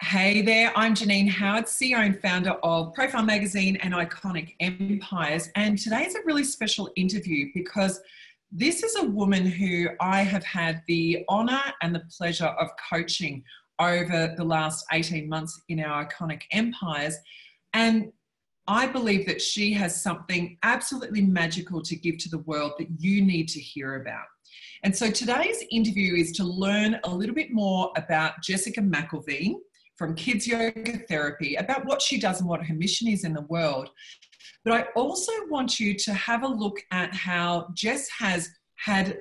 Hey there, I'm Genine Howard, CEO and founder of Profile Magazine and Iconic Empires. And today is a really special interview because this is a woman who I have had the honour and the pleasure of coaching over the last 18 months in our Iconic Empires. And I believe that she has something absolutely magical to give to the world that you need to hear about. And so today's interview is to learn a little bit more about Jessica McIlveen from Kids Yoga Therapy, about what she does and what her mission is in the world. But I also want you to have a look at how Jess has had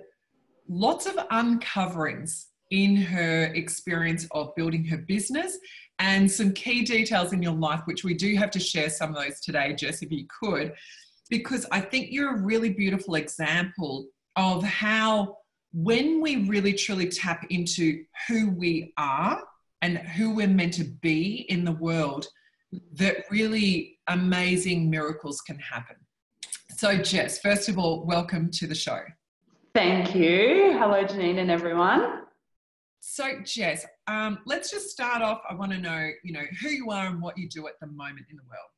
lots of uncoverings in her experience of building her business and some key details in your life, which we do have to share some of those today, Jess, if you could, because I think you're a really beautiful example of how when we really truly tap into who we are and who we're meant to be in the world, that really amazing miracles can happen. So Jess, first of all, welcome to the show. Thank you. Hello, Genine and everyone. So Jess, let's just start off. I want to know, who you are and what you do at the moment in the world.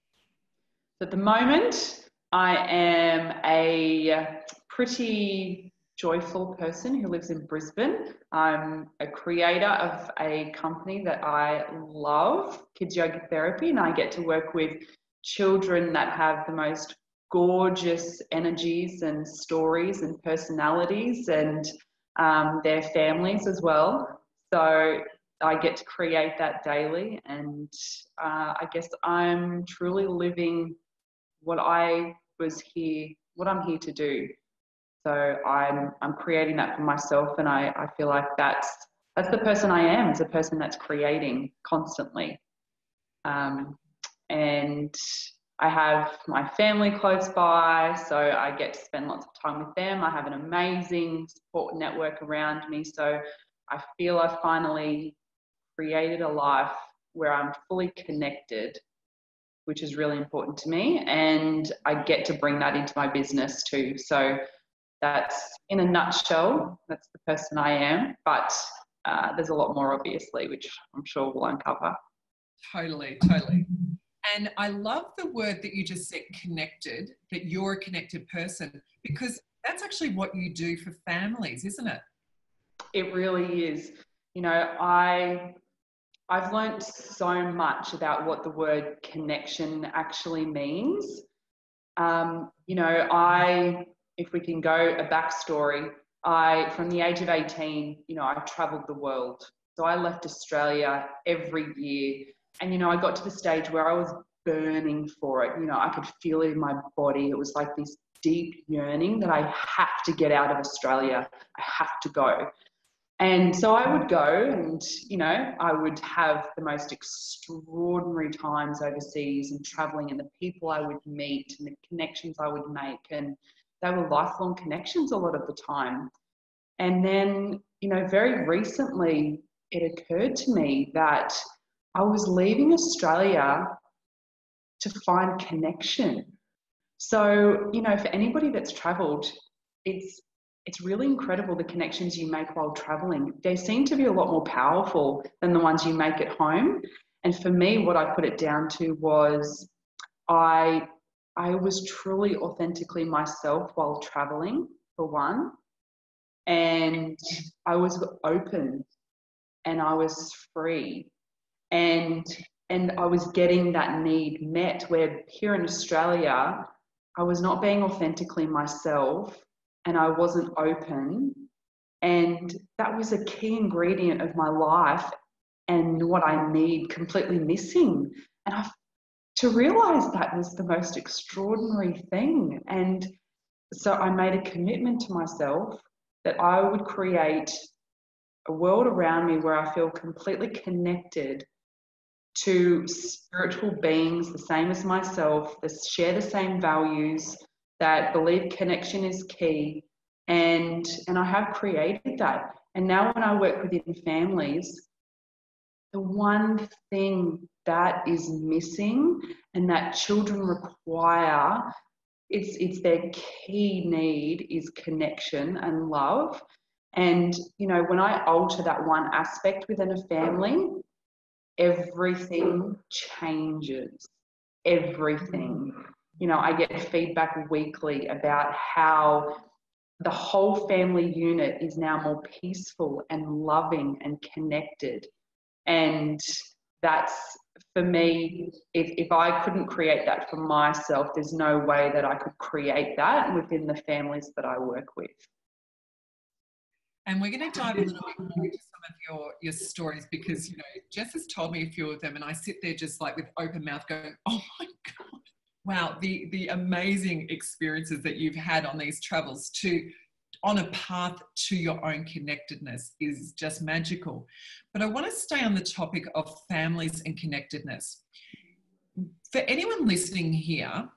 At the moment, I am a pretty joyful person who lives in Brisbane. I'm a creator of a company that I love, Kids Yoga Therapy, and I get to work with children that have the most gorgeous energies and stories and personalities and their families as well. So I get to create that daily, and I guess I'm truly living what I'm here to do. So I'm creating that for myself, and I feel like that's the person I am, as a person that's creating constantly. And I have my family close by, so I get to spend lots of time with them. I have an amazing support network around me, so I feel I've finally created a life where I'm fully connected, which is really important to me, and I get to bring that into my business too. So that's, in a nutshell, that's the person I am, but there's a lot more, obviously, which I'm sure we'll uncover. Totally. And I love the word that you just said, connected, that you're a connected person, because that's actually what you do for families, isn't it? It really is. I've learned so much about what the word connection actually means. If we can go a backstory, from the age of 18, I traveled the world. So I left Australia every year, and, I got to the stage where I was burning for it. I could feel it in my body. It was like this deep yearning that I have to get out of Australia. I have to go. And so I would go and, I would have the most extraordinary times overseas and traveling, and the people I would meet and the connections I would make. And they were lifelong connections a lot of the time. And then, very recently it occurred to me that I was leaving Australia to find connection. So, for anybody that's travelled, it's really incredible the connections you make while traveling. They seem to be a lot more powerful than the ones you make at home. And for me, what I put it down to was I was truly authentically myself while traveling, for one. And I was open and I was free. And I was getting that need met, where here in Australia, I was not being authentically myself, and I wasn't open. And that was a key ingredient of my life and what I need completely missing. And to realise that was the most extraordinary thing. And so I made a commitment to myself that I would create a world around me where I feel completely connected to spiritual beings the same as myself, that share the same values, that believe connection is key. And I have created that. And now when I work within families, the one thing that is missing and that children require, it's their key need, is connection and love. And, when I alter that one aspect within a family, everything changes. Everything. You know, I get feedback weekly about how the whole family unit is now more peaceful and loving and connected. And that's, for me, if I couldn't create that for myself, there's no way that I could create that within the families that I work with. And we're going to dive a little bit more into some of your stories, because, you know, Jess has told me a few of them, and I sit there just like with open mouth going, oh my God, wow, the amazing experiences that you've had on these travels on a path to your own connectedness is just magical. But I want to stay on the topic of families and connectedness. For anyone listening here,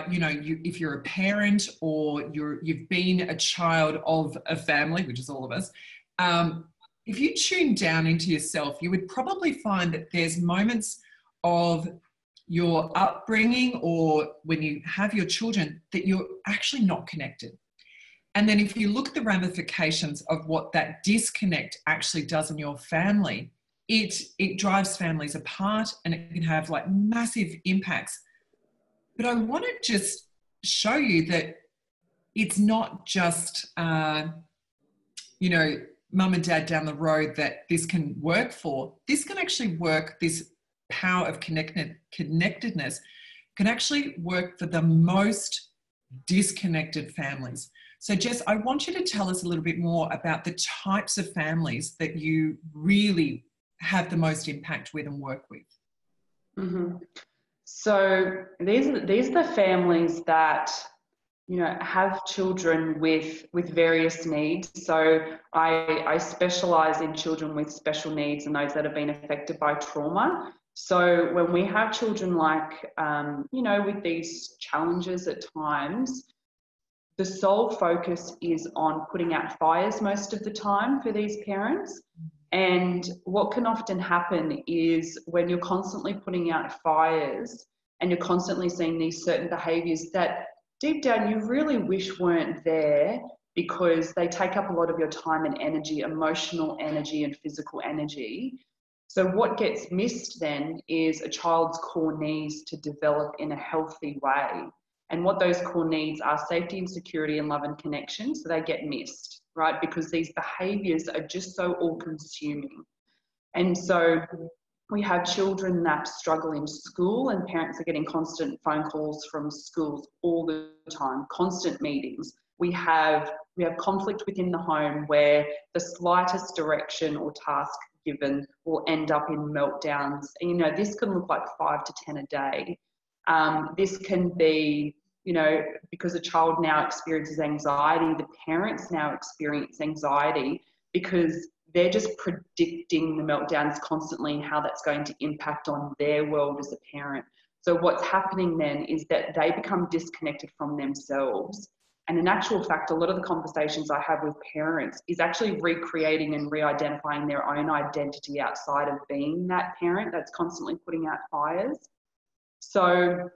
you know, if you're a parent or you've been a child of a family, which is all of us, if you tune down into yourself, you would probably find that there's moments of your upbringing or when you have your children that you're actually not connected. And then if you look at the ramifications of what that disconnect actually does in your family, it drives families apart, and it can have like massive impacts. But I want to just show you that it's not just, you know, mum and dad down the road that this can work for. This can actually work, this power of connectedness can actually work for the most disconnected families. So Jess, I want you to tell us a little bit more about the types of families that you really have the most impact with and work with. Mm-hmm. So these are the families that, you know, have children with various needs. So I specialise in children with special needs and those that have been affected by trauma. So when we have children like, you know, with these challenges at times, the sole focus is on putting out fires most of the time for these parents. And what can often happen is when you're constantly putting out fires and you're constantly seeing these certain behaviours that deep down you really wish weren't there, because they take up a lot of your time and energy, emotional energy and physical energy. So what gets missed then is a child's core needs to develop in a healthy way. And what those core needs are safety and security and love and connection. So they get missed, right? Because these behaviours are just so all-consuming. And so we have children that struggle in school, and parents are getting constant phone calls from schools all the time, constant meetings. We have conflict within the home where the slightest direction or task given will end up in meltdowns. And, you know, this can look like 5 to 10 a day. This can be, you know, because a child now experiences anxiety, the parents now experience anxiety because they're just predicting the meltdowns constantly and how that's going to impact on their world as a parent. So what's happening then is that they become disconnected from themselves. And in actual fact, a lot of the conversations I have with parents is actually recreating and re-identifying their own identity outside of being that parent that's constantly putting out fires. So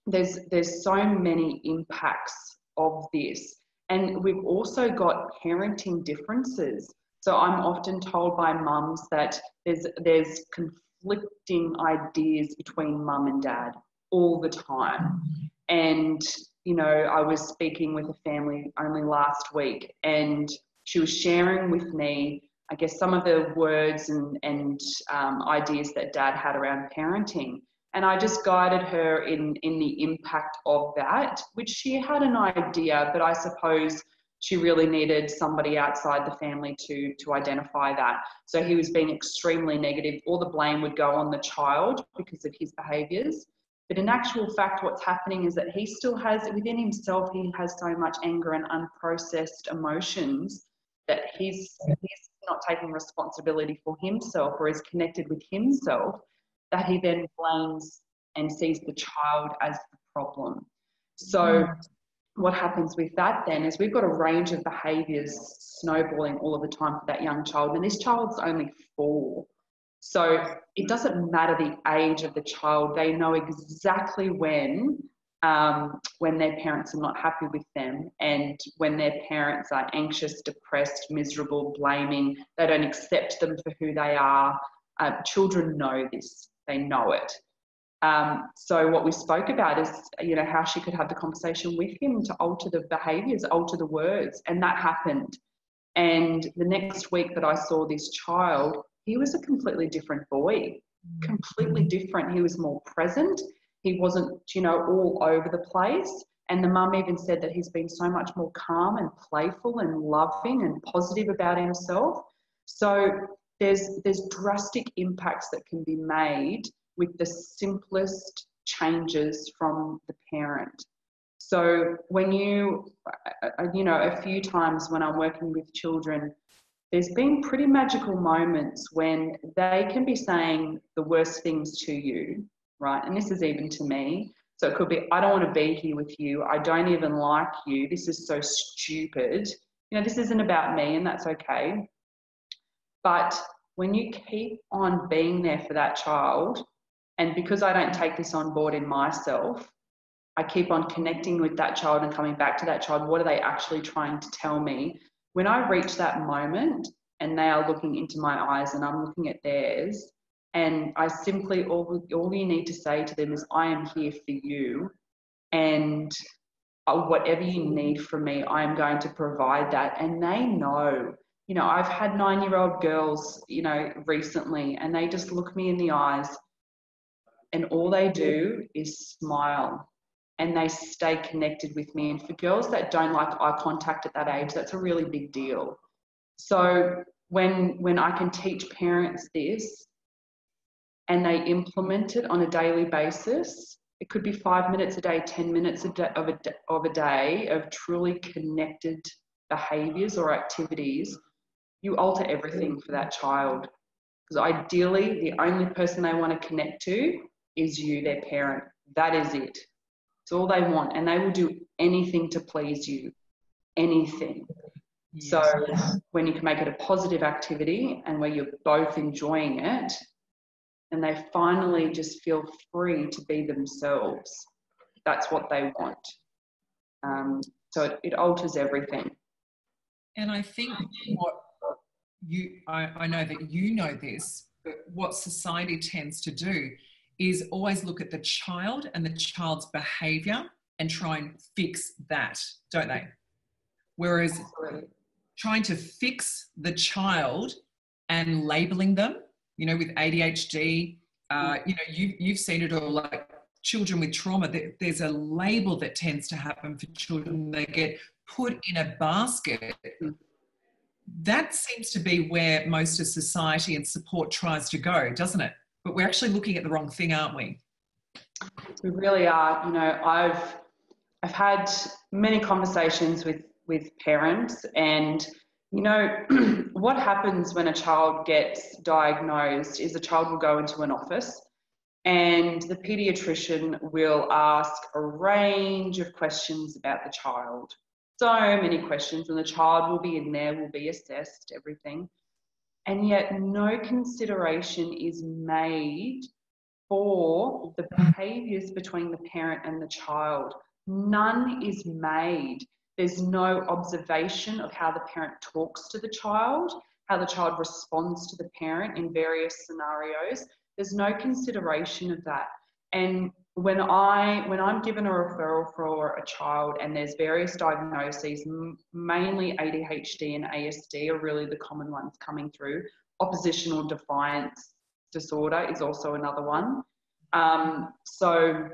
there's so many impacts of this. And we've also got parenting differences. So I'm often told by mums that there's conflicting ideas between mum and dad all the time. And, you know, I was speaking with a family only last week, and she was sharing with me, I guess, some of the words and ideas that dad had around parenting. And I just guided her in the impact of that, which she had an idea, but I suppose she really needed somebody outside the family to identify that. So he was being extremely negative. All the blame would go on the child because of his behaviours. But in actual fact, what's happening is that he still has, within himself, he has so much anger and unprocessed emotions that he's not taking responsibility for himself or is connected with himself, that he then blames and sees the child as the problem. So what happens with that then is we've got a range of behaviours snowballing all of the time for that young child. And this child's only 4. So it doesn't matter the age of the child. They know exactly when their parents are not happy with them, and when their parents are anxious, depressed, miserable, blaming, they don't accept them for who they are. Children know this, they know it. So what we spoke about is, you know, how she could have the conversation with him to alter the behaviours, alter the words, and that happened. And the next week that I saw this child, he was a completely different boy, completely different. He was more present. He wasn't, you know, all over the place. And the mum even said that he's been so much more calm and playful and loving and positive about himself. So there's drastic impacts that can be made with the simplest changes from the parent. So when you know, a few times when I'm working with children, there's been pretty magical moments when they can be saying the worst things to you, right? And this is even to me. So it could be, I don't want to be here with you. I don't even like you. This is so stupid. You know, this isn't about me, and that's okay. But when you keep on being there for that child, and because I don't take this on board in myself, I keep on connecting with that child and coming back to that child. What are they actually trying to tell me? When I reach that moment and they are looking into my eyes and I'm looking at theirs, and I simply, all you need to say to them is, I am here for you, and whatever you need from me, I am going to provide that. And they know. You know, I've had 9-year-old girls, you know, recently, and they just look me in the eyes and all they do is smile. And they stay connected with me. And for girls that don't like eye contact at that age, that's a really big deal. So when I can teach parents this and they implement it on a daily basis, it could be 5 minutes a day, 10 minutes of a day of truly connected behaviours or activities, you alter everything for that child. Because ideally, the only person they want to connect to is you, their parent. That is it. It's all they want, and they will do anything to please you, anything. Yes. So when you can make it a positive activity and where you're both enjoying it, and they finally just feel free to be themselves, that's what they want. So it alters everything. And I think what I know that you know this, but what society tends to do is always look at the child and the child's behaviour and try and fix that, don't they? Whereas trying to fix the child and labelling them, you know, with ADHD, you know, you've seen it all, like children with trauma, there's a label that tends to happen for children. They get put in a basket. That seems to be where most of society and support tries to go, doesn't it? But we're actually looking at the wrong thing, aren't we? We really are. You know, I've had many conversations with parents, and you know, what happens when a child gets diagnosed is a child will go into an office and the paediatrician will ask a range of questions about the child. So many questions, and the child will be in there, will be assessed, everything. And yet no consideration is made for the behaviours between the parent and the child. None is made. There's no observation of how the parent talks to the child, how the child responds to the parent in various scenarios. There's no consideration of that. And when I'm given a referral for a child and there's various diagnoses, mainly ADHD and ASD are really the common ones coming through. Oppositional defiance disorder is also another one. So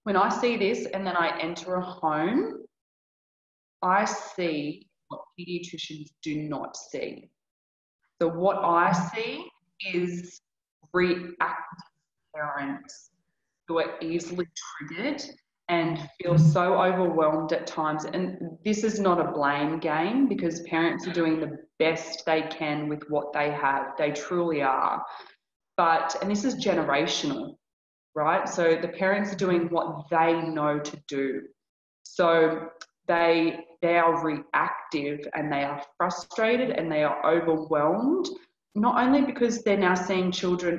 when I see this and then I enter a home, I see what paediatricians do not see. So what I see is reactive parents who are easily triggered and feel so overwhelmed at times. And this is not a blame game, because parents are doing the best they can with what they have. They truly are. And this is generational, right? So the parents are doing what they know to do. So they are reactive and they are frustrated and they are overwhelmed, not only because they're now seeing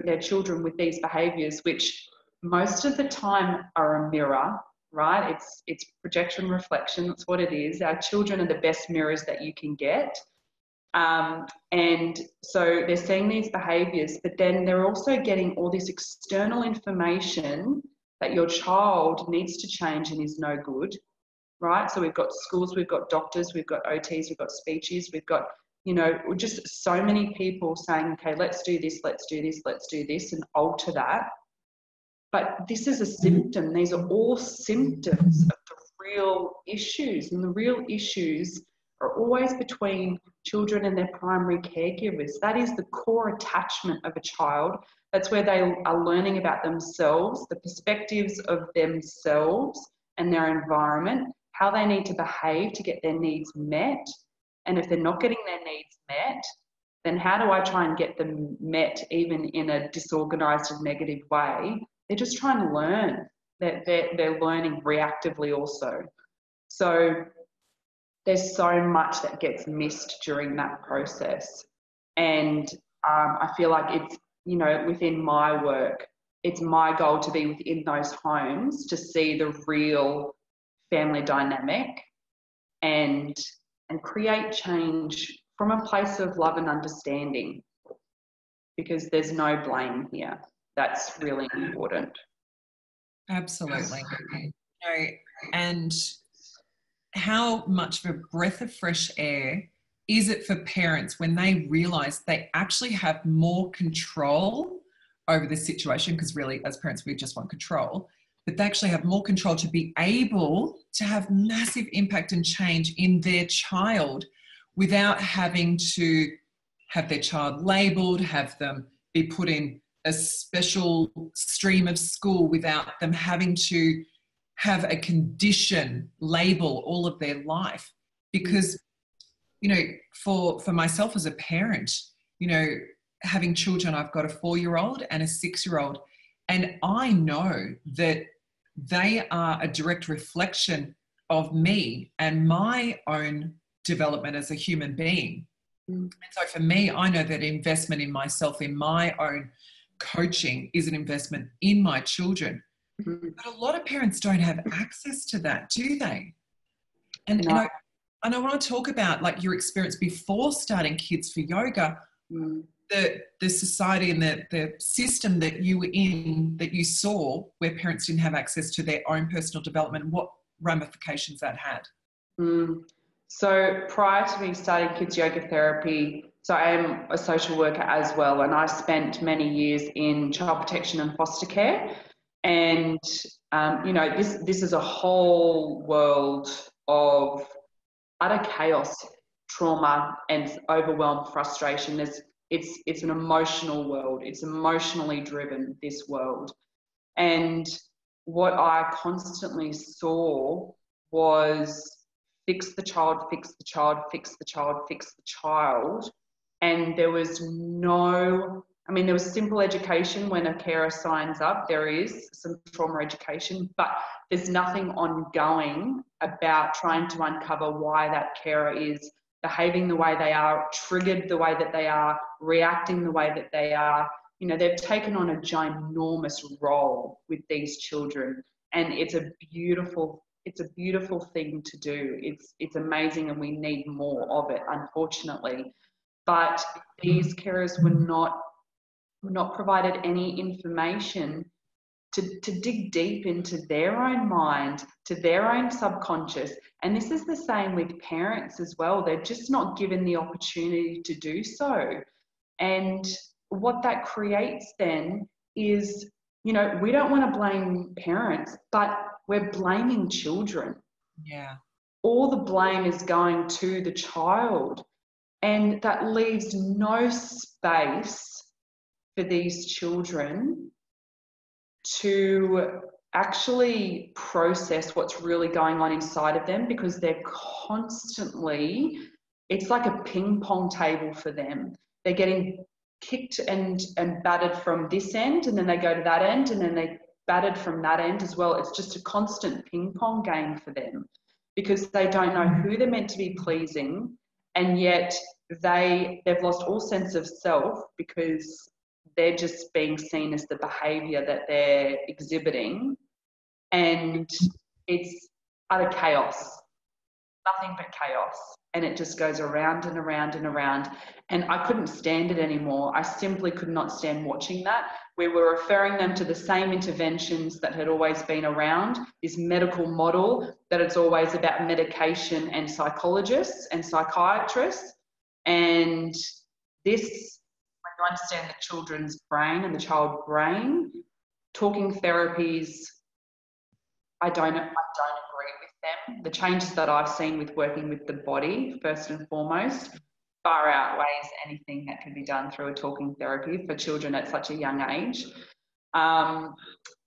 their children with these behaviours, which most of the time are a mirror, right? It's projection, reflection, that's what it is. Our children are the best mirrors that you can get. And so they're seeing these behaviours, but then they're also getting all this external information that your child needs to change and is no good, right? So we've got schools, we've got doctors, we've got OTs, we've got speeches, we've got, you know, just so many people saying, okay, let's do this, let's do this, let's do this, and alter that. But this is a symptom. These are all symptoms of the real issues, and the real issues are always between children and their primary caregivers. That is the core attachment of a child. That's where they are learning about themselves, the perspectives of themselves and their environment, how they need to behave to get their needs met. And if they're not getting their needs met, then how do I try and get them met even in a disorganised and negative way? They're just trying to learn. They're learning reactively also. So there's so much that gets missed during that process. And I feel like it's, you know, within my work, it's my goal to be within those homes to see the real family dynamic and create change from a place of love and understanding, because there's no blame here. That's really important. Absolutely. You know, and how much of a breath of fresh air is it for parents when they realise they actually have more control over the situation? Because really, as parents, we just want control, but they actually have more control to be able to have massive impact and change in their child without having to have their child labelled, have them be put in a special stream of school, without them having to have a condition label all of their life. Because, you know, for myself as a parent, you know, having children, I've got a 4-year-old and a 6-year-old, and I know that they are a direct reflection of me and my own development as a human being. And so for me, I know that investment in myself, in my own coaching, is an investment in my children. But a lot of parents don't have access to that, do they? And I want to talk about like your experience before starting Kids for Yoga, the society and the system that you were in, that you saw where parents didn't have access to their own personal development, what ramifications that had. So prior to me starting Kids Yoga Therapy, so I am a social worker as well, and I spent many years in child protection and foster care. And, you know, this is a whole world of utter chaos, trauma, and overwhelm, frustration. It's an emotional world. It's emotionally driven, this world. And what I constantly saw was fix the child, fix the child, fix the child, fix the child. And there was no... I mean, there was simple education when a carer signs up. There is some trauma education, but there's nothing ongoing about trying to uncover why that carer is behaving the way they are, triggered the way that they are, reacting the way that they are. You know, they've taken on a ginormous role with these children, and it's a beautiful thing to do. It's amazing, and we need more of it, unfortunately. But these carers were not provided any information to dig deep into their own mind, to their own subconscious. And this is the same with parents as well. They're just not given the opportunity to do so. And what that creates then is, you know, we don't want to blame parents, but we're blaming children. Yeah. All the blame is going to the child, and that leaves no space for these children to actually process what's really going on inside of them, because they're constantly, it's like a ping pong table for them. They're getting kicked and battered from this end, and then they go to that end, and then they battered from that end as well. It's just a constant ping pong game for them, because they don't know who they're meant to be pleasing, and yet they've lost all sense of self, because they're just being seen as the behaviour that they're exhibiting. And it's utter chaos, nothing but chaos. and it just goes around and around and around. And I couldn't stand it anymore. I simply could not stand watching that. We were referring them to the same interventions that had always been around, this medical model that it's always about medication and psychologists and psychiatrists. And this, when you understand the children's brain and the child brain, talking therapies, I don't agree with them. The changes that I've seen with working with the body, first and foremost, far outweighs anything that can be done through a talking therapy for children at such a young age.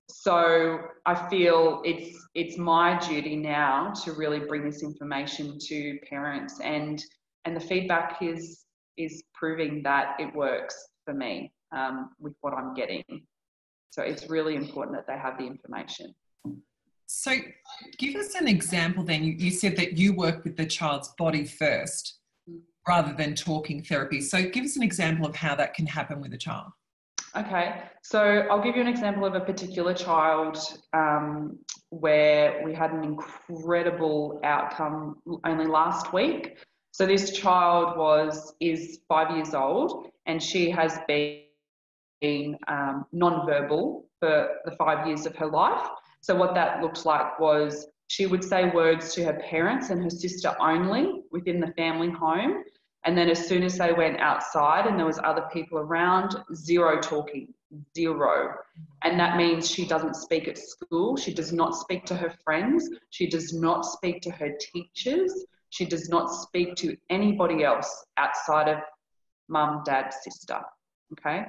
So I feel it's my duty now to really bring this information to parents, and the feedback is proving that it works for me with what I'm getting. So it's really important that they have the information. So give us an example then. You said that you work with the child's body first rather than talking therapy. So give us an example of how that can happen with a child. Okay, so I'll give you an example of a particular child where we had an incredible outcome only last week. So this child is 5 years old, and she has been non-verbal for the 5 years of her life. So what that looked like was she would say words to her parents and her sister only within the family home. And then as soon as they went outside and there was other people around, zero talking, zero. And that means she doesn't speak at school. She does not speak to her friends. She does not speak to her teachers. She does not speak to anybody else outside of mum, dad, sister. Okay.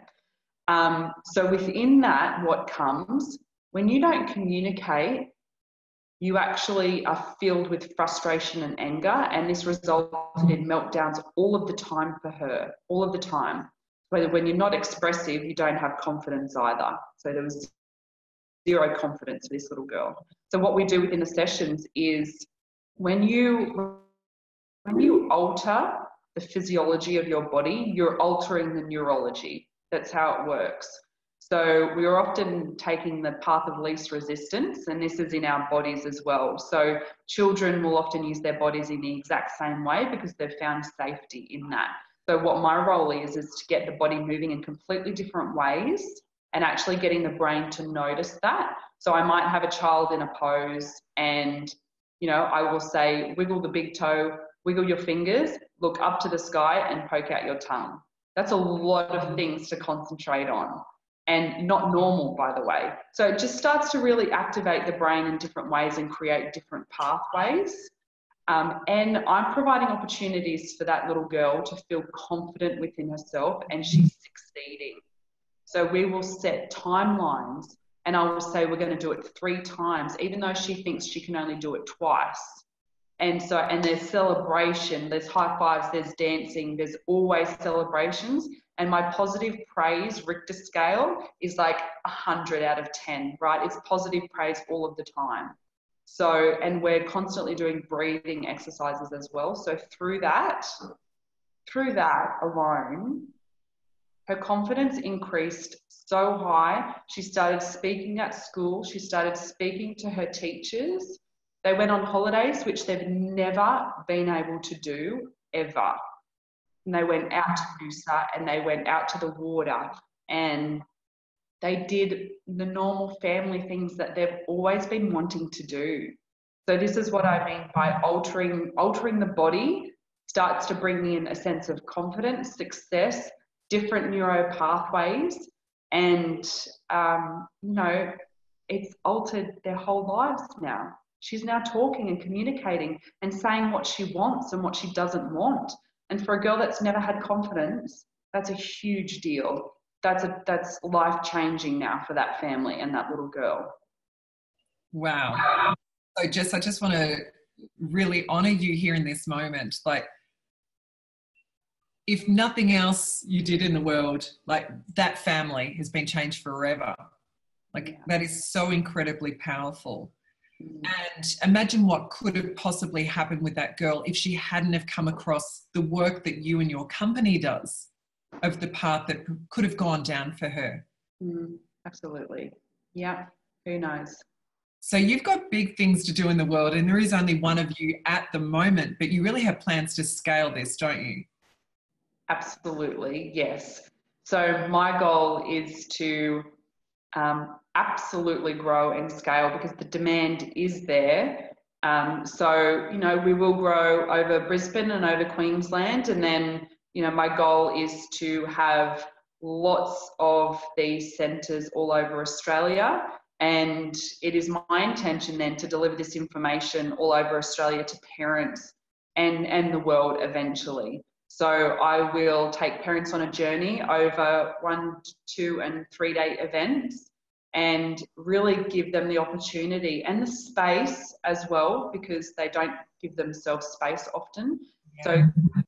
So within that, what comes, when you don't communicate, you actually are filled with frustration and anger, and this resulted in meltdowns all of the time for her, all of the time. Whether when you're not expressive, you don't have confidence either. So there was zero confidence for this little girl. So what we do within the sessions is when you alter the physiology of your body, you're altering the neurology. That's how it works. So we are often taking the path of least resistance, and this is in our bodies as well. So children will often use their bodies in the exact same way because they've found safety in that. So what my role is to get the body moving in completely different ways and actually getting the brain to notice that. So I might have a child in a pose and, you know, I will say, wiggle the big toe, wiggle your fingers, look up to the sky and poke out your tongue. That's a lot of things to concentrate on. And not normal, by the way. So it just starts to really activate the brain in different ways and create different pathways. And I'm providing opportunities for that little girl to feel confident within herself, and she's succeeding. So we will set timelines, and I will say we're going to do it 3 times, even though she thinks she can only do it twice. And so, and there's celebration, there's high fives, there's dancing, there's always celebrations. And my positive praise Richter scale is like 100 out of 10, right? It's positive praise all of the time. So, and we're constantly doing breathing exercises as well. So through that alone, her confidence increased so high. She started speaking at school. She started speaking to her teachers. They went on holidays, which they've never been able to do ever. And they went out to Noosa and they went out to the water and they did the normal family things that they've always been wanting to do. So this is what I mean by altering the body starts to bring in a sense of confidence, success, different neuro pathways, and you know, it's altered their whole lives now. She's now talking and communicating and saying what she wants and what she doesn't want. And for a girl that's never had confidence, that's a huge deal. That's life-changing now for that family and that little girl. Wow. So Jess, I just want to really honour you here in this moment. Like, if nothing else you did in the world, like that family has been changed forever. Like that is so incredibly powerful. And imagine what could have possibly happened with that girl if she hadn't have come across the work that you and your company does of the path that could have gone down for her. Absolutely. Yeah. Who knows? So you've got big things to do in the world, and there is only one of you at the moment, but you really have plans to scale this, don't you? Absolutely, yes. So my goal is to absolutely grow and scale because the demand is there. So, you know, we will grow over Brisbane and over Queensland. And then, you know, my goal is to have lots of these centres all over Australia. And it is my intention then to deliver this information all over Australia to parents and the world eventually. So I will take parents on a journey over 1, 2 and 3 day events and really give them the opportunity and the space as well, because they don't give themselves space often. Yeah. So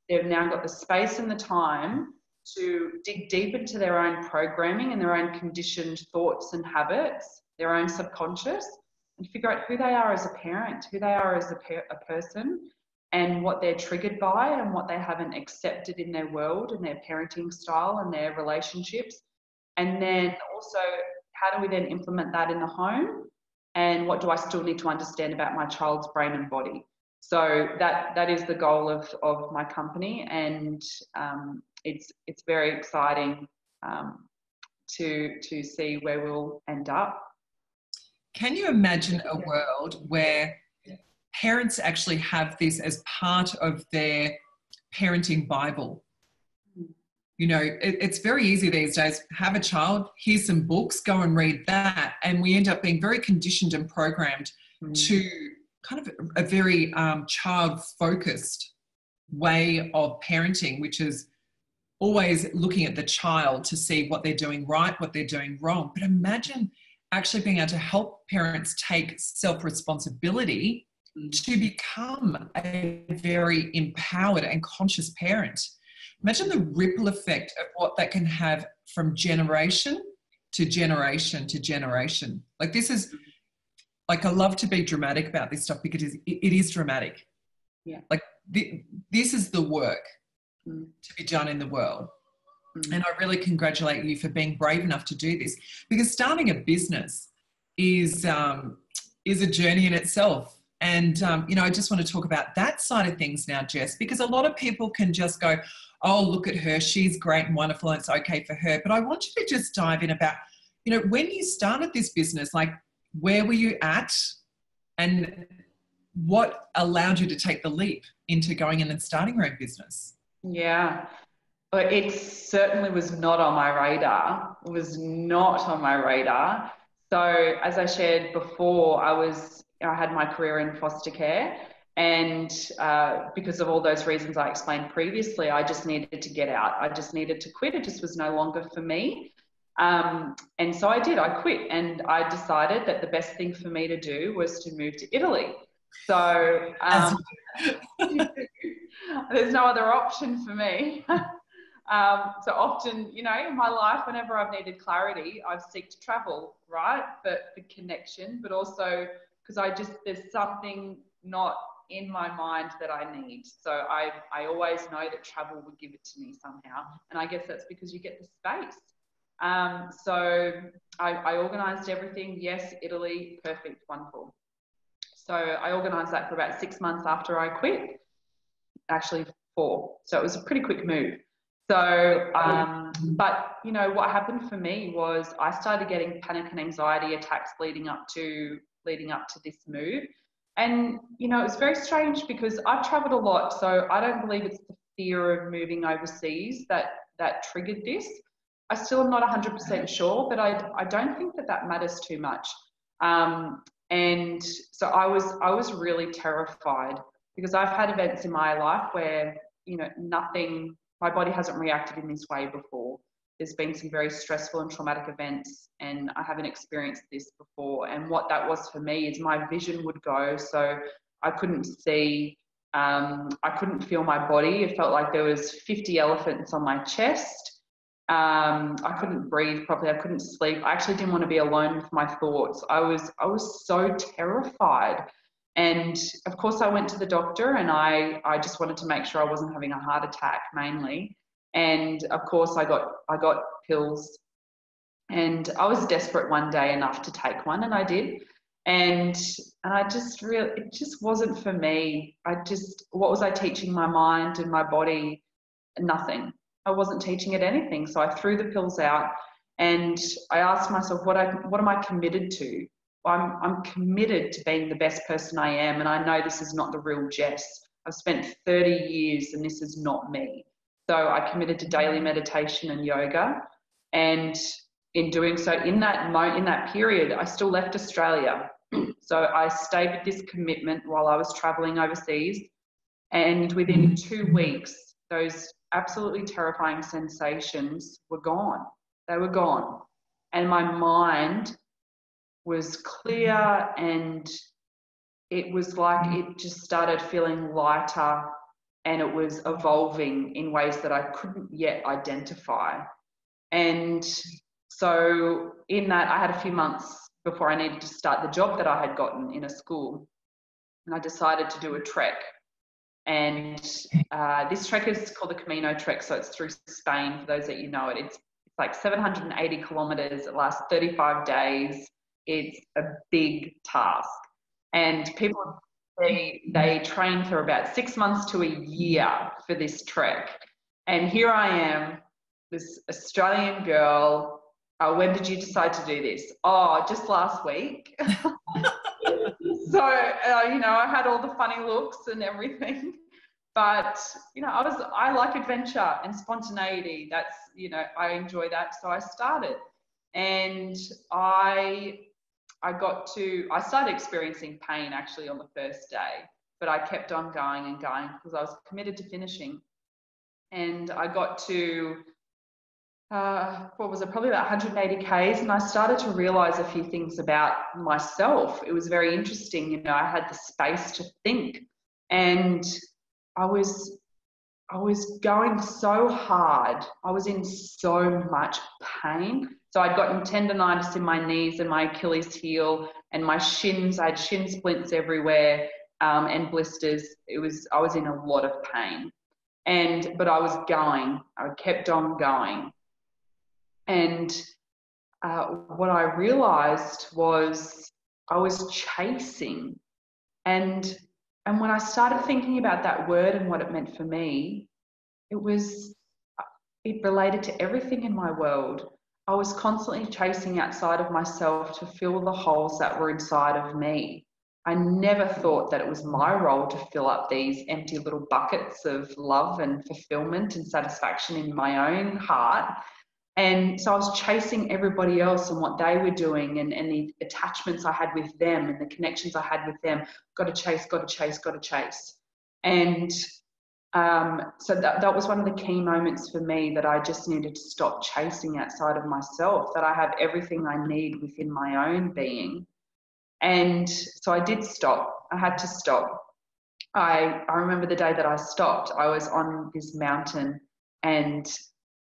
they've now got the space and the time to dig deep into their own programming and their own conditioned thoughts and habits, their own subconscious, and figure out who they are as a parent, who they are as a person, and what they're triggered by and what they haven't accepted in their world and their parenting style and their relationships. And then also, how do we then implement that in the home? And what do I still need to understand about my child's brain and body? So that is the goal of my company, and it's very exciting to see where we'll end up. Can you imagine a world where parents actually have this as part of their parenting Bible? You know, it's very easy these days. Have a child, here's some books, go and read that. And we end up being very conditioned and programmed to kind of a very child-focused way of parenting, which is always looking at the child to see what they're doing right, what they're doing wrong. But imagine actually being able to help parents take self-responsibility to become a very empowered and conscious parent. Imagine the ripple effect of what that can have from generation to generation to generation. Like, this is, like, I love to be dramatic about this stuff because it is dramatic. Yeah. Like, this is the work to be done in the world. And I really congratulate you for being brave enough to do this, because starting a business is a journey in itself. And, you know, I just want to talk about that side of things now, Jess, because a lot of people can just go, oh, look at her, she's great and wonderful and it's okay for her. But I want you to just dive in about, you know, when you started this business, like, where were you at and what allowed you to take the leap into going in and starting your own business? Yeah, but it certainly was not on my radar. It was not on my radar. So as I shared before, I had my career in foster care, and because of all those reasons I explained previously, I just needed to get out. I just needed to quit. It just was no longer for me. And so I did. I quit, and I decided that the best thing for me to do was to move to Italy. So there's no other option for me. So often, you know, in my life, whenever I've needed clarity, I've sought to travel, right? But for connection, but also because there's something not in my mind that I need. So I always know that travel would give it to me somehow. And I guess that's because you get the space. So I organised everything. Yes, Italy, perfect, wonderful. So I organised that for about 6 months after I quit. Actually 4. So it was a pretty quick move. So, but you know, what happened for me was I started getting panic and anxiety attacks leading up to this move. And, you know, it was very strange because I've traveled a lot. So I don't believe it's the fear of moving overseas that triggered this. I still am not 100% sure, but I don't think that matters too much. And so I was really terrified because I've had events in my life where, you know, my body hasn't reacted in this way before. There's been some very stressful and traumatic events, and I haven't experienced this before. And what that was for me is my vision would go. So I couldn't see, I couldn't feel my body. It felt like there was 50 elephants on my chest. I couldn't breathe properly. I couldn't sleep. I actually didn't want to be alone with my thoughts. I was so terrified. And of course I went to the doctor, and I just wanted to make sure I wasn't having a heart attack mainly. And of course I got pills, and I was desperate one day enough to take one, and I did. And I just really, it just wasn't for me. What was I teaching my mind and my body? Nothing. I wasn't teaching it anything. So I threw the pills out, and I asked myself, what am I committed to? I'm committed to being the best person I am, and I know this is not the real Jess. I've spent 30 years and this is not me. So I committed to daily meditation and yoga, and in doing so, in that period, I still left Australia. So I stayed with this commitment while I was traveling overseas, and within 2 weeks, those absolutely terrifying sensations were gone. They were gone. And my mind was clear, and it was like it just started feeling lighter, and it was evolving in ways that I couldn't yet identify. And so in that, I had a few months before I needed to start the job that I had gotten in a school, and I decided to do a trek. And this trek is called the Camino trek, so it's through Spain, for those that you know it. It's like 780 kilometres, it lasts 35 days. It's a big task. And people, they train for about 6 months to a year for this trek. And here I am, this Australian girl. When did you decide to do this? Oh, just last week. So, I had all the funny looks and everything. But, I like adventure and spontaneity. That's, I enjoy that. So I started. And I started experiencing pain actually on the first day. But I kept on going and going because I was committed to finishing. And I got to, probably about 180 Ks, and I started to realize a few things about myself. It was very interesting. I had the space to think, and I was going so hard. I was in so much pain. So I'd gotten tendonitis in my knees and my Achilles heel and my shins. I had shin splints everywhere, and blisters. I was in a lot of pain. But I was going. I kept on going. And what I realized was I was chasing. And when I started thinking about that word and what it meant for me, it related to everything in my world. I was constantly chasing outside of myself to fill the holes that were inside of me. I never thought that it was my role to fill up these empty little buckets of love and fulfillment and satisfaction in my own heart. And so I was chasing everybody else and what they were doing, and the attachments I had with them and the connections I had with them. Got to chase, got to chase, got to chase. And so that was one of the key moments for me, that I just needed to stop chasing outside of myself, that I have everything I need within my own being. And so I did stop. I had to stop. I remember the day that I stopped. I was on this mountain, and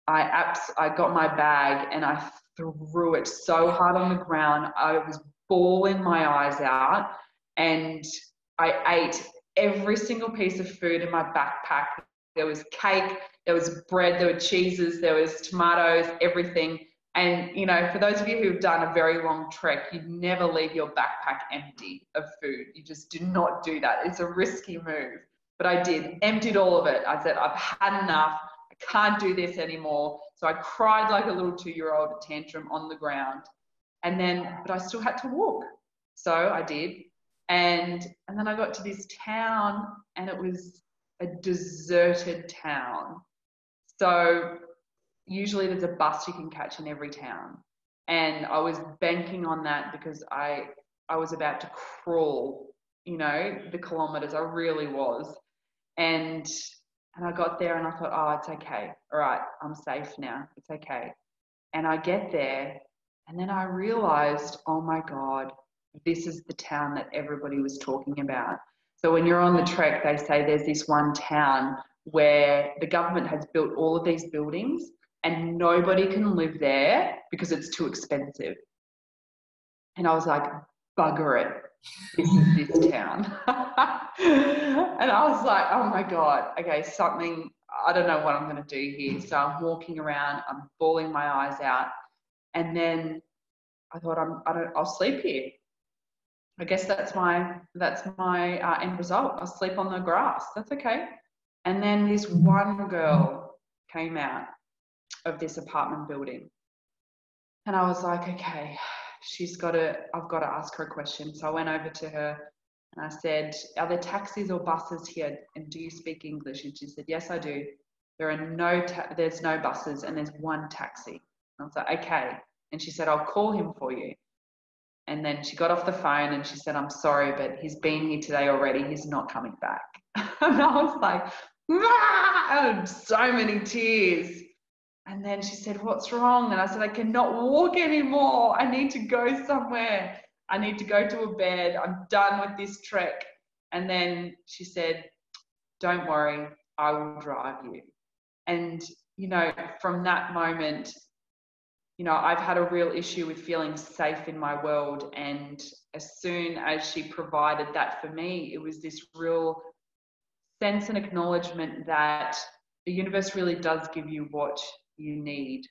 I got my bag and I threw it so hard on the ground. I was bawling my eyes out, and I ate every single piece of food in my backpack. There was cake, there was bread, there were cheeses, there was tomatoes, everything. And, for those of you who've done a very long trek, you'd never leave your backpack empty of food. You just do not do that. It's a risky move. But I did, emptied all of it. I said, I've had enough. I can't do this anymore. So I cried like a little 2-year-old at tantrum on the ground. But I still had to walk. So I did. And then I got to this town, and it was a deserted town. So usually there's a bus you can catch in every town. And I was banking on that because I was about to crawl, the kilometers. I really was. And I got there and I thought, oh, it's okay. All right, I'm safe now. It's okay. And I get there, and then I realized, oh my God, this is the town that everybody was talking about. So when you're on the trek, they say there's this one town where the government has built all of these buildings and nobody can live there because it's too expensive. And I was like, bugger it. This is this town. And I was like, oh my God, okay, I don't know what I'm going to do here. So I'm walking around, I'm bawling my eyes out. And then I thought, I'll sleep here. I guess that's my end result. I sleep on the grass. That's okay. And then this one girl came out of this apartment building, and I was like, okay, I've got to ask her a question. So I went over to her and I said, are there taxis or buses here? And do you speak English? And she said, yes, I do. There's no buses and there's one taxi. And I was like, okay. And she said, I'll call him for you. And then she got off the phone and she said, I'm sorry, but he's been here today already. He's not coming back. And I was like, ah! So many tears. And then she said, what's wrong? And I said, I cannot walk anymore. I need to go somewhere. I need to go to a bed. I'm done with this trek. And then she said, don't worry, I will drive you. And, you know, from that moment, you know, I've had a real issue with feeling safe in my world. And as soon as she provided that for me, it was this real sense and acknowledgement that the universe really does give you what you need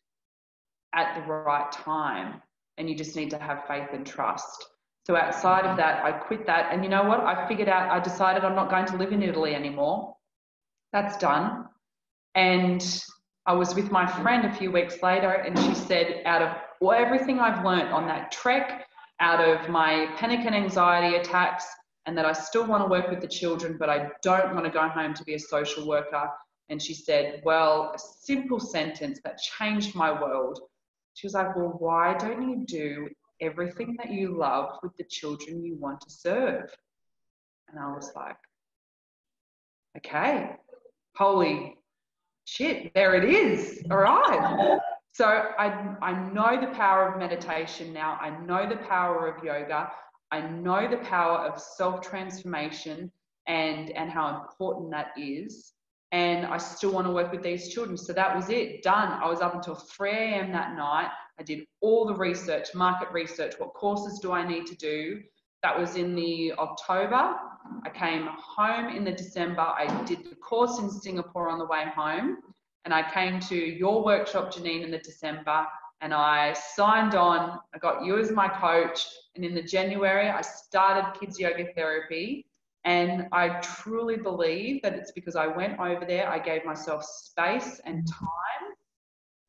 at the right time. And you just need to have faith and trust. So outside of that, I quit that. And you know what? I decided I'm not going to live in Italy anymore. That's done. And I was with my friend a few weeks later, and she said, out of everything I've learned on that trek, out of my panic and anxiety attacks, and that I still want to work with the children, but I don't want to go home to be a social worker. And she said, well, a simple sentence that changed my world. She was like, well, why don't you do everything that you love with the children you want to serve? And I was like, okay, holy shit, there it is. All right. So I know the power of meditation now. I know the power of yoga. I know the power of self-transformation and how important that is. And I still want to work with these children. So that was it, done. I was up until 3 a.m. that night. I did all the research, market research. What courses do I need to do? That was in the October. I came home in the December. I did the course in Singapore on the way home. And I came to your workshop, Genine, in the December. And I signed on. I got you as my coach. And in the January, I started kids yoga therapy. And I truly believe that it's because I went over there. I gave myself space and time.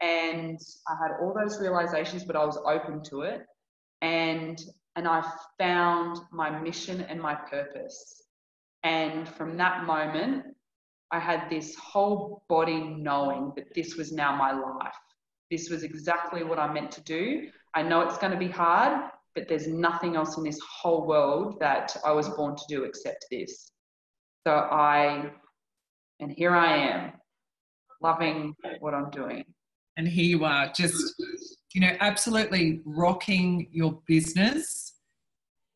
And I had all those realizations, but I was open to it. And I found my mission and my purpose. And from that moment, I had this whole body knowing that this was now my life. This was exactly what I meant to do. I know it's going to be hard, but there's nothing else in this whole world that I was born to do except this. And here I am, loving what I'm doing. And here you are, just, you know, absolutely rocking your business.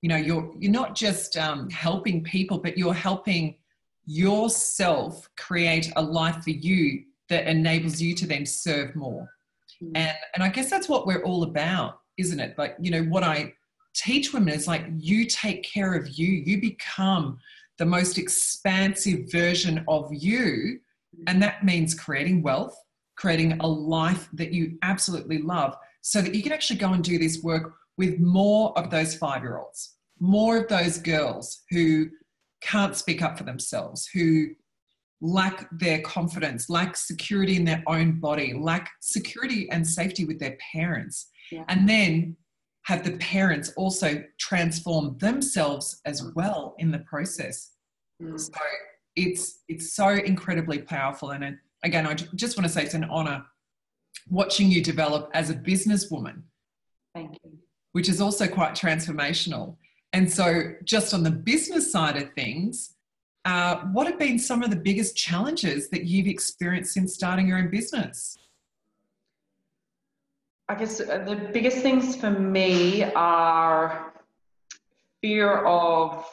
You know, you're not just helping people, but you're helping yourself create a life for you that enables you to then serve more. And I guess that's what we're all about, isn't it? Like, you know, what I teach women is like, you take care of you, you become the most expansive version of you. And that means creating wealth, creating a life that you absolutely love, so that you can actually go and do this work with more of those 5-year-olds, more of those girls who can't speak up for themselves, who lack their confidence, lack security in their own body, lack security and safety with their parents. Yeah. And then have the parents also transform themselves as well in the process. So it's so incredibly powerful. And again, I just want to say it's an honor watching you develop as a businesswoman. Thank you. Which is also quite transformational. And so just on the business side of things, what have been some of the biggest challenges that you've experienced since starting your own business? I guess the biggest things for me are fear of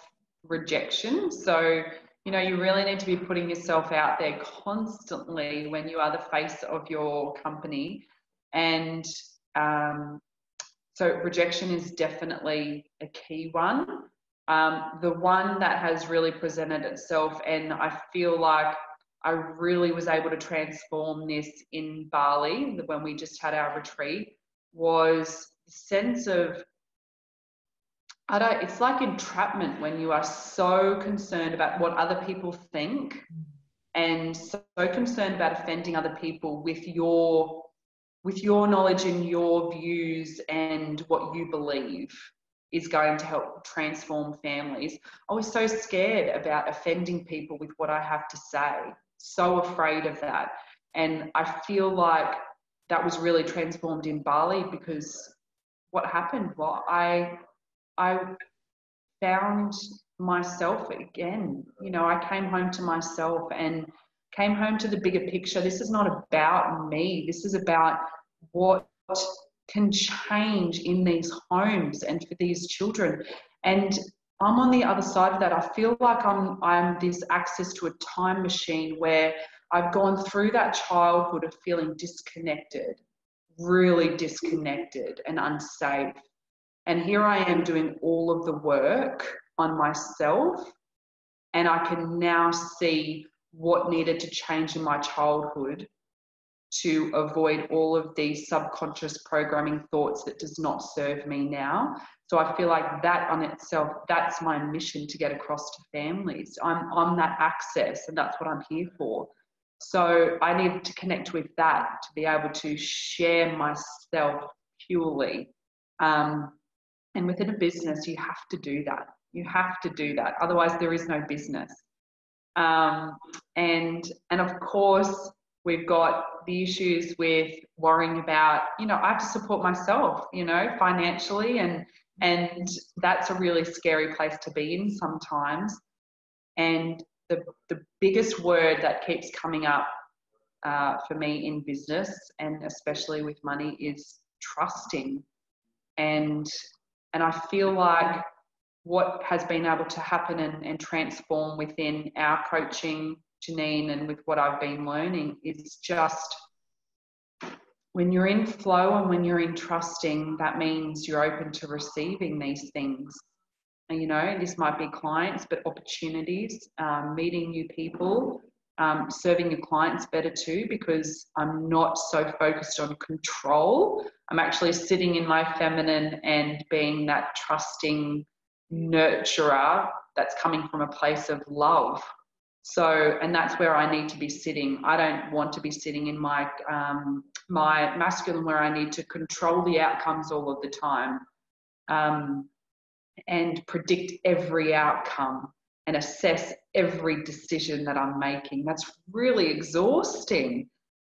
rejection. So, you know, you really need to be putting yourself out there constantly when you are the face of your company. And so rejection is definitely a key one. The one that has really presented itself, and I feel like I really was able to transform this in Bali when we just had our retreat, was the sense of it's like entrapment when you are so concerned about what other people think and so concerned about offending other people with your knowledge and your views and what you believe is going to help transform families. I was so scared about offending people with what I have to say, so afraid of that. And I feel like that was really transformed in Bali, because what happened? Well, I found myself again. You know, I came home to myself and came home to the bigger picture. This is not about me. This is about what can change in these homes and for these children. And I'm on the other side of that. I feel like I'm this access to a time machine where I've gone through that childhood of feeling disconnected, really disconnected and unsafe. And here I am doing all of the work on myself, and I can now see what needed to change in my childhood to avoid all of these subconscious programming thoughts that does not serve me now. So I feel like that on itself, that's my mission to get across to families. I'm on that access, and that's what I'm here for. So I need to connect with that to be able to share myself purely. And within a business, you have to do that. You have to do that. Otherwise, there is no business. And of course, we've got the issues with worrying about, I have to support myself, financially, and that's a really scary place to be in sometimes. And the biggest word that keeps coming up for me in business, and especially with money, is trusting. And I feel like what has been able to happen and transform within our coaching, Genine, and with what I've been learning is just when you're in flow and when you're in trusting, that means you're open to receiving these things. And, this might be clients, but opportunities, meeting new people, serving your clients better too, because I'm not so focused on control. I'm actually sitting in my feminine and being that trusting nurturer that's coming from a place of love. So, and that's where I need to be sitting. I don't want to be sitting in my my masculine, where I need to control the outcomes all of the time, and predict every outcome and assess every decision that I'm making. That's really exhausting.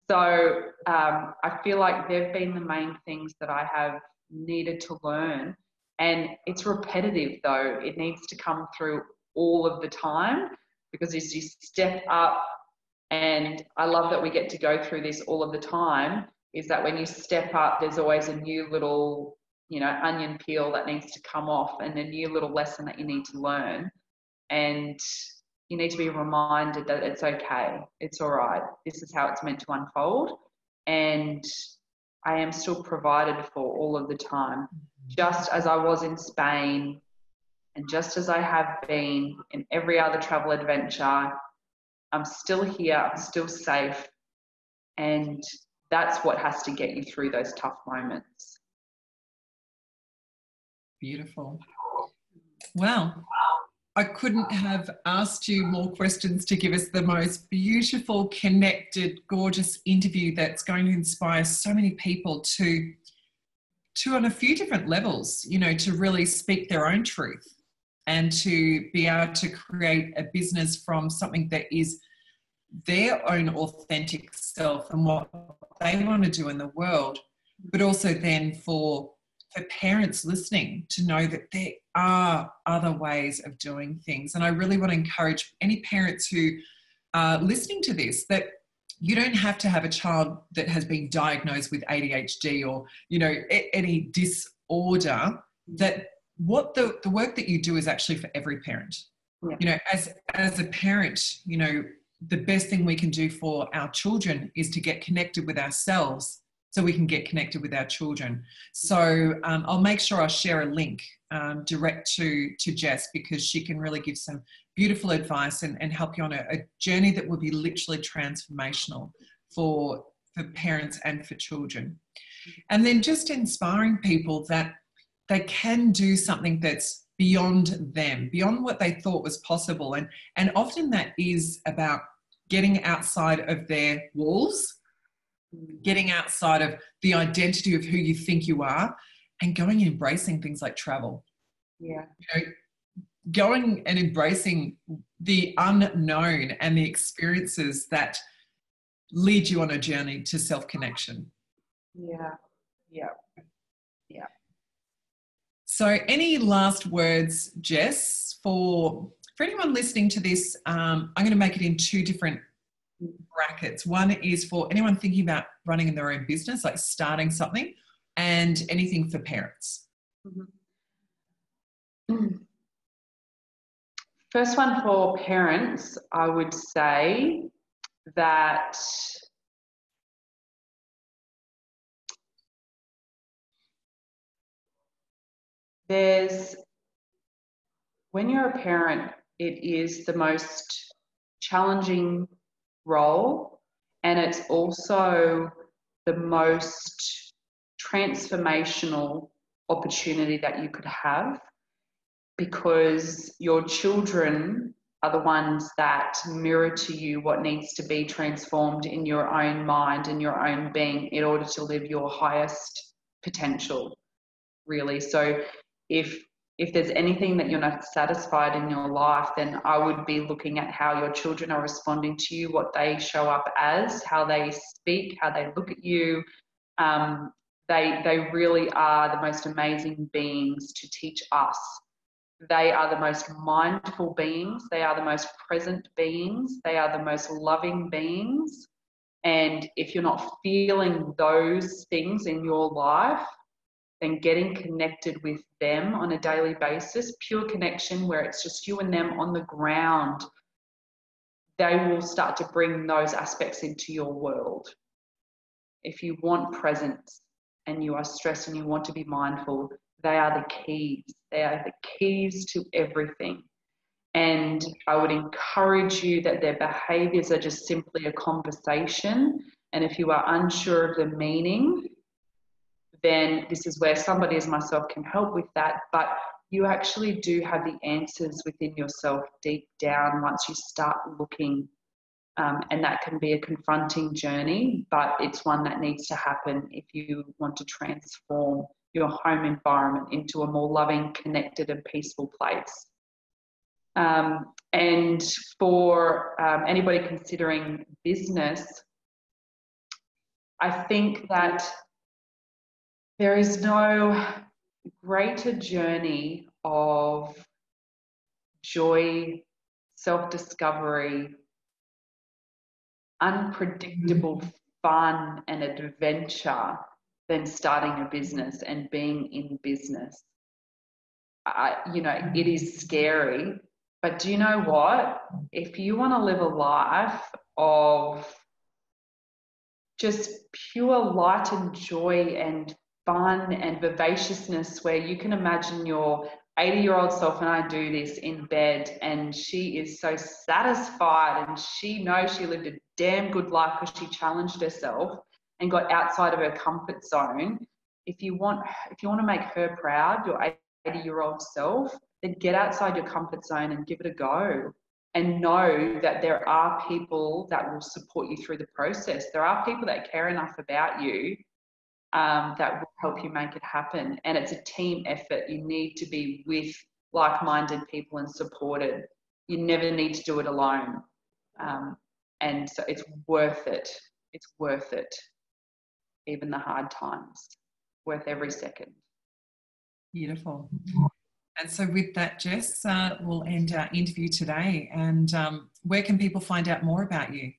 So I feel like they've been the main things that I have needed to learn. And it's repetitive though. It needs to come through all of the time, because as you step up, and I love that we get to go through this all of the time, is that when you step up, there's always a new little, onion peel that needs to come off, and a new little lesson that you need to learn. And you need to be reminded that it's okay. It's all right. This is how it's meant to unfold. And I am still provided for all of the time, just as I was in Spain, and just as I have been in every other travel adventure. I'm still here. I'm still safe. And that's what has to get you through those tough moments. Beautiful. Well, I couldn't have asked you more questions to give us the most beautiful, connected, gorgeous interview that's going to inspire so many people to on a few different levels, to really speak their own truth and to be able to create a business from something that is their own authentic self and what they want to do in the world, but also then for parents listening to know that there are other ways of doing things. And I really want to encourage any parents who are listening to this, that you don't have to have a child that has been diagnosed with ADHD or, any disorder, that what the work that you do is actually for every parent. Yeah. As a parent, the best thing we can do for our children is to get connected with ourselves so we can get connected with our children. So I'll make sure I'll share a link direct to Jess, because she can really give some beautiful advice and help you on a journey that will be literally transformational for parents and for children. And then just inspiring people that they can do something that's beyond them, beyond what they thought was possible. And often that is about getting outside of their walls, getting outside of the identity of who you think you are, and going and embracing things like travel. Yeah. You know, going and embracing the unknown and the experiences that lead you on a journey to self-connection. Yeah. Yeah. Yeah. So any last words, Jess, for anyone listening to this? I'm going to make it in two different brackets. One is for anyone thinking about running their own business, like starting something, and anything for parents. First one for parents, I would say that when you're a parent, it is the most challenging role, and it's also the most transformational opportunity that you could have, because your children are the ones that mirror to you what needs to be transformed in your own mind and your own being in order to live your highest potential, really. So if there's anything that you're not satisfied in your life, then I would be looking at how your children are responding to you, what they show up as, how they speak, how they look at you. They really are the most amazing beings to teach us. They are the most mindful beings. They are the most present beings. They are the most loving beings. And if you're not feeling those things in your life, then getting connected with them on a daily basis, pure connection where it's just you and them on the ground, they will start to bring those aspects into your world. If you want presence and you are stressed and you want to be mindful, they are the keys. They are the keys to everything. And I would encourage you that their behaviours are just simply a conversation. And if you are unsure of the meaning, then this is where somebody as myself can help with that. But you actually do have the answers within yourself deep down once you start looking. And that can be a confronting journey, but it's one that needs to happen if you want to transform your home environment into a more loving, connected and peaceful place. And for anybody considering business, I think that there is no greater journey of joy, self-discovery, unpredictable fun and adventure than starting a business and being in business. It is scary, but do you know what? If you want to live a life of just pure light and joy and fun and vivaciousness, where you can imagine your 80-year-old self, and I do this in bed, and she is so satisfied and she knows she lived a damn good life because she challenged herself and got outside of her comfort zone. If you want to make her proud, your 80-year-old self, then get outside your comfort zone and give it a go. And know that there are people that will support you through the process. There are people that care enough about you that will help you make it happen. And it's a team effort. You need to be with like-minded people and supported. You never need to do it alone. And so it's worth it. It's worth it. Even the hard times. Worth every second. Beautiful. And so with that, Jess, we'll end our interview today. And where can people find out more about you?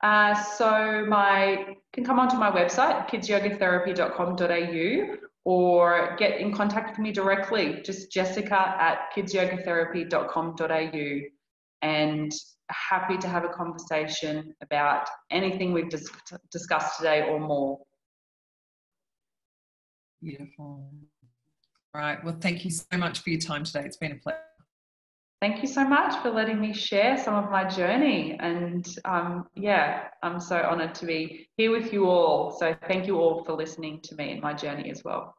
So can come onto my website, kidsyogatherapy.com.au, or get in contact with me directly, just jessica@kidsyogatherapy.com.au, and happy to have a conversation about anything we've discussed today or more. Beautiful. All right. Well, thank you so much for your time today. It's been a pleasure. Thank you so much for letting me share some of my journey. And I'm so honoured to be here with you all. So thank you all for listening to me and my journey as well.